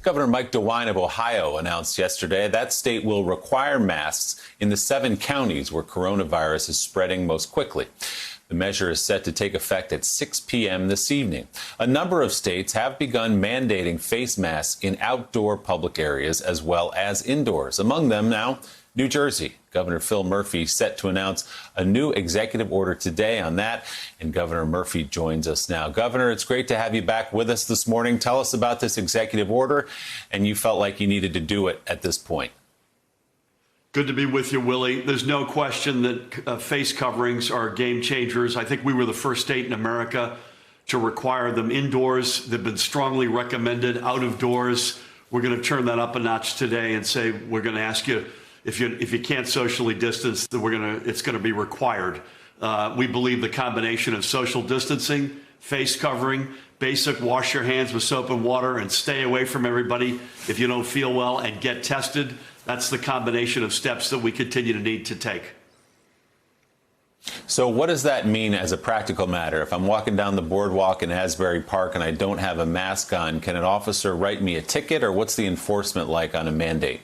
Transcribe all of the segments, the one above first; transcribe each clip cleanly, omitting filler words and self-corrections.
Governor Mike DeWine of Ohio announced yesterday that state will require masks in the 7 counties where coronavirus is spreading most quickly. The measure is set to take effect at 6 p.m. this evening. A number of states have begun mandating face masks in outdoor public areas as well as indoors. Among them now, New Jersey. Governor Phil Murphy set to announce a new executive order today on that, and Governor Murphy joins us now. Governor, it's great to have you back with us this morning. Tell us about this executive order, and you felt like you needed to do it at this point. Good to be with you, Willie. There's no question that face coverings are game changers. I think we were the first state in America to require them indoors. They've been strongly recommended out of doors. We're going to turn that up a notch today and say we're going to ask you, if you can't socially distance, then it's going to be required. We believe the combination of social distancing, face covering, basic wash your hands with soap and water and stay away from everybody if you don't feel well and get tested. That's the combination of steps that we continue to need to take. So what does that mean as a practical matter? If I'm walking down the boardwalk in Asbury Park and I don't have a mask on, can an officer write me a ticket, or what's the enforcement like on a mandate?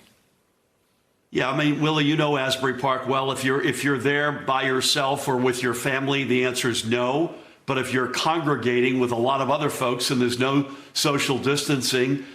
Yeah, I mean, Willie, you know Asbury Park well. If you're there by yourself or with your family, the answer is no. But if you're congregating with a lot of other folks and there's no social distancing,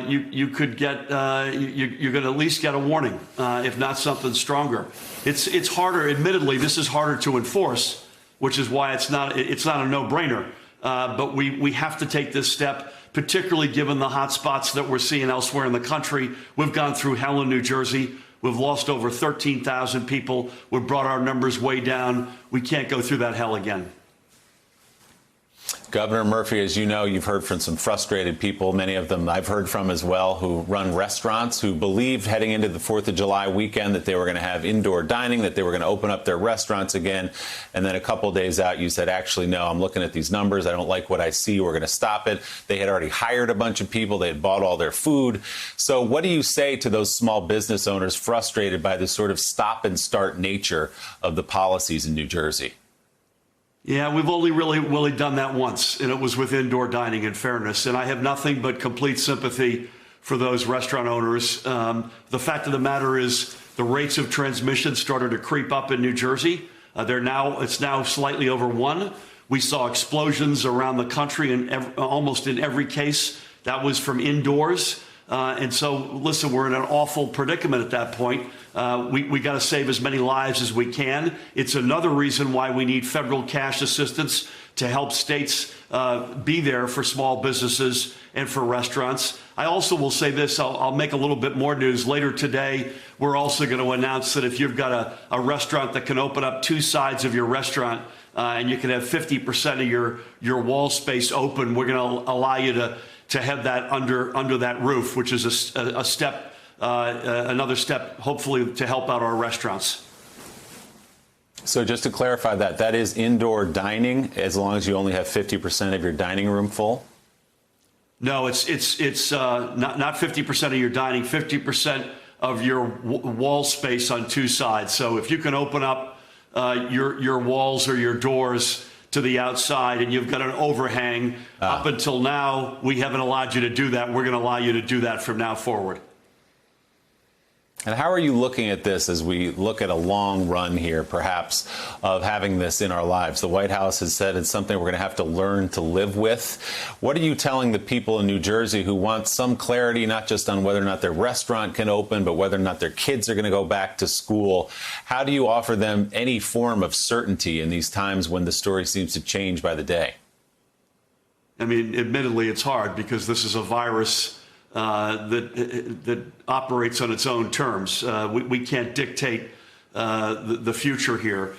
you could get you're going to at least get a warning, if not something stronger. It's harder. Admittedly, this is harder to enforce, which is why it's not a no-brainer. But we have to take this step, particularly given the hot spots that we're seeing elsewhere in the country. We've gone through hell in New Jersey. We've lost over 13,000 people. We've brought our numbers way down. We can't go through that hell again. Governor Murphy, as you know, you've heard from some frustrated people, many of them I've heard from as well, who run restaurants, who believed heading into the 4th of July weekend that they were going to have indoor dining, that they were going to open up their restaurants again. And then a couple of days out, you said, actually, no, I'm looking at these numbers. I don't like what I see. We're going to stop it. They had already hired a bunch of people. They had bought all their food. So what do you say to those small business owners frustrated by this sort of stop and start nature of the policies in New Jersey? Yeah, we've only really done that once, and it was with indoor dining, in fairness. And I have nothing but complete sympathy for those restaurant owners. The fact of the matter is the rates of transmission started to creep up in New Jersey. It's now slightly over 1. We saw explosions around the country, and almost in every case, that was from indoors. And so, listen, we're in an awful predicament at that point. We got to save as many lives as we can. It's another reason why we need federal cash assistance to help states be there for small businesses and for restaurants. I also will say this, I'll make a little bit more news later today. We're also going to announce that if you've got a restaurant that can open up 2 sides of your restaurant and you can have 50% of your wall space open, we're going to allow you to have that under that roof, which is a step, another step, hopefully, to help out our restaurants. So just to clarify that is indoor dining as long as you only have 50% of your dining room full? No, it's not 50% of your dining, 50% of your wall space on 2 sides. So if you can open up your walls or your doors to the outside and you've got an overhang, up until now, we haven't allowed you to do that. We're going to allow you to do that from now forward. And how are you looking at this as we look at a long run here, perhaps, of having this in our lives? The White House has said it's something we're going to have to learn to live with. What are you telling the people in New Jersey who want some clarity, not just on whether or not their restaurant can open, but whether or not their kids are going to go back to school? How do you offer them any form of certainty in these times when the story seems to change by the day? I mean, admittedly, it's hard because this is a virus that operates on its own terms. We can't dictate the future here.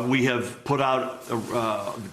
We have put out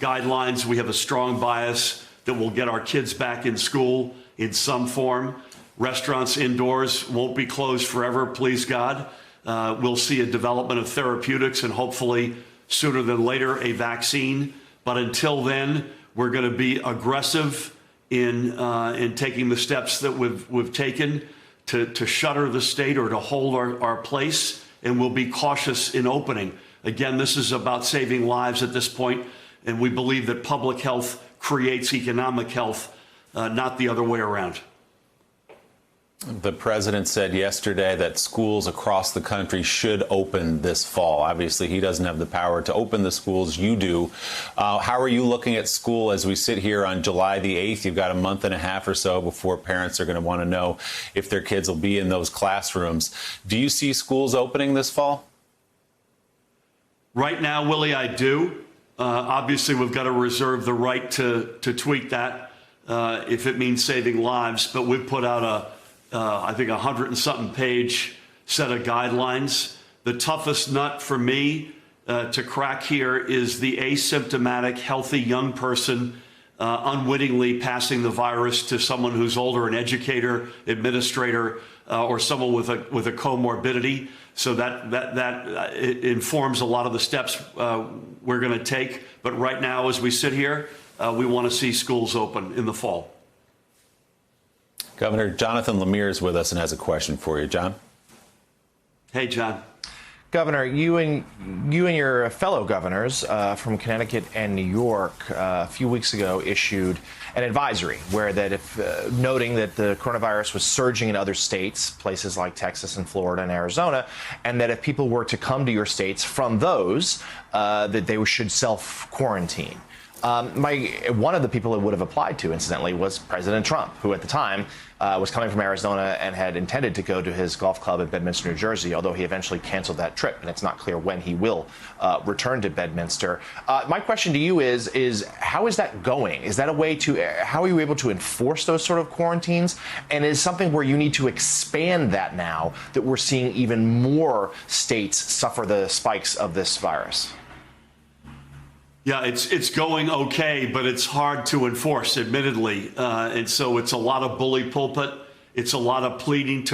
guidelines. We have a strong bias that will get our kids back in school in some form. Restaurants indoors won't be closed forever, please God. We'll see a development of therapeutics and hopefully sooner than later a vaccine. But until then, we're going to be aggressive in taking the steps that we've taken to shutter the state or to hold our place, and we'll be cautious in opening. Again, this is about saving lives at this point, and we believe that public health creates economic health, not the other way around. The president said yesterday that schools across the country should open this fall. Obviously, he doesn't have the power to open the schools. You do. How are you looking at school as we sit here on July the 8th? You've got a month and a half or so before parents are going to want to know if their kids will be in those classrooms. Do you see schools opening this fall? Right now, Willie, I do. Obviously, we've got to reserve the right to tweak that if it means saving lives. But we've put out I think 100 and something page set of guidelines. The toughest nut for me to crack here is the asymptomatic, healthy young person unwittingly passing the virus to someone who's older, an educator, administrator, or someone with a comorbidity. So that it informs a lot of the steps we're going to take. But right now, as we sit here, we want to see schools open in the fall. Governor Jonathan Lemire is with us and has a question for you. John? Hey, John. Governor, you and your fellow governors from Connecticut and New York a few weeks ago issued an advisory where that if noting that the coronavirus was surging in other states, places like Texas and Florida and Arizona, and that if people were to come to your states from those, that they should self-quarantine. One of the people it would have applied to, incidentally, was President Trump, who at the time was coming from Arizona and had intended to go to his golf club in Bedminster, New Jersey, although he eventually canceled that trip, and it's not clear when he will return to Bedminster. My question to you is how is that going? Is that a way to, how are you able to enforce those sort of quarantines? And is something where you need to expand that now that we're seeing even more states suffer the spikes of this virus? Yeah, it's going okay, but it's hard to enforce, admittedly. And so it's a lot of bully pulpit. It's a lot of pleading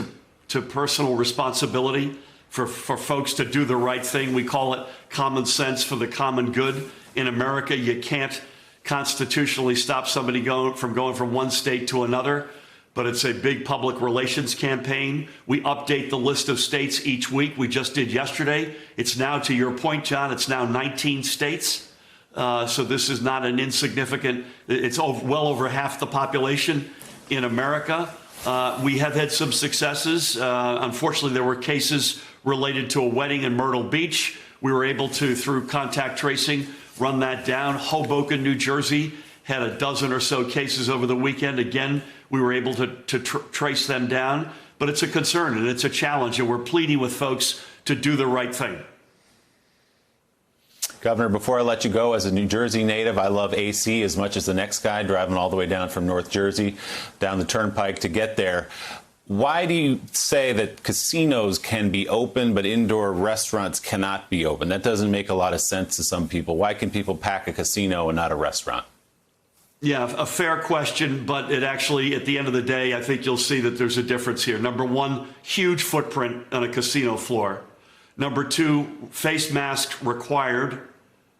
to personal responsibility for folks to do the right thing. We call it common sense for the common good. In America, you can't constitutionally stop somebody going from one state to another, but it's a big public relations campaign. We update the list of states each week. We just did yesterday. It's now, to your point, John, it's now 19 states. So this is not an insignificant, it's well over half the population in America. We have had some successes. Unfortunately, there were cases related to a wedding in Myrtle Beach. We were able to, through contact tracing, run that down. Hoboken, New Jersey, had a dozen or so cases over the weekend. Again, we were able to trace them down. But it's a concern and it's a challenge, and we're pleading with folks to do the right thing. Governor, before I let you go, as a New Jersey native, I love AC as much as the next guy, driving all the way down from North Jersey, down the turnpike to get there. Why do you say that casinos can be open, but indoor restaurants cannot be open? That doesn't make a lot of sense to some people. Why can people pack a casino and not a restaurant? Yeah, a fair question, but it actually, at the end of the day, I think you'll see that there's a difference here. Number one, huge footprint on a casino floor. Number two, face mask required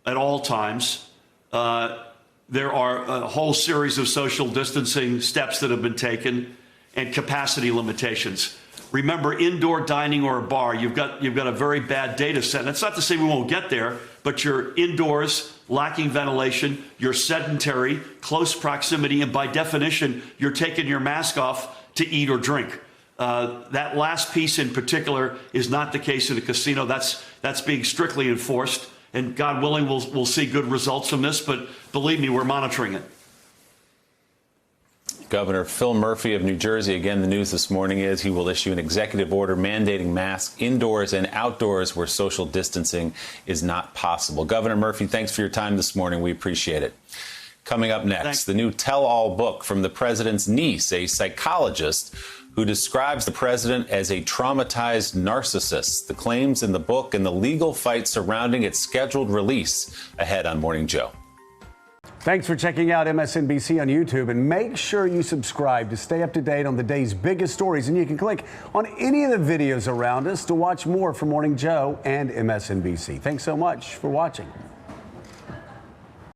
at all times. There are a whole series of social distancing steps that have been taken, and capacity limitations. Remember, indoor dining or a bar, you've got a very bad data set. That's not to say we won't get there, but you're indoors, lacking ventilation, you're sedentary, close proximity, and by definition, you're taking your mask off to eat or drink. That last piece in particular is not the case in a casino. That's being strictly enforced, and God willing, we'll see good results from this, but believe me, we're monitoring it. Governor Phil Murphy of New Jersey, again, the news this morning is he will issue an executive order mandating masks indoors and outdoors where social distancing is not possible. Governor Murphy, thanks for your time this morning. We appreciate it. Coming up next, the new tell-all book from the president's niece, a psychologist who describes the president as a traumatized narcissist. The claims in the book and the legal fight surrounding its scheduled release ahead on Morning Joe. Thanks for checking out MSNBC on YouTube, and make sure you subscribe to stay up to date on the day's biggest stories. And you can click on any of the videos around us to watch more from Morning Joe and MSNBC. Thanks so much for watching.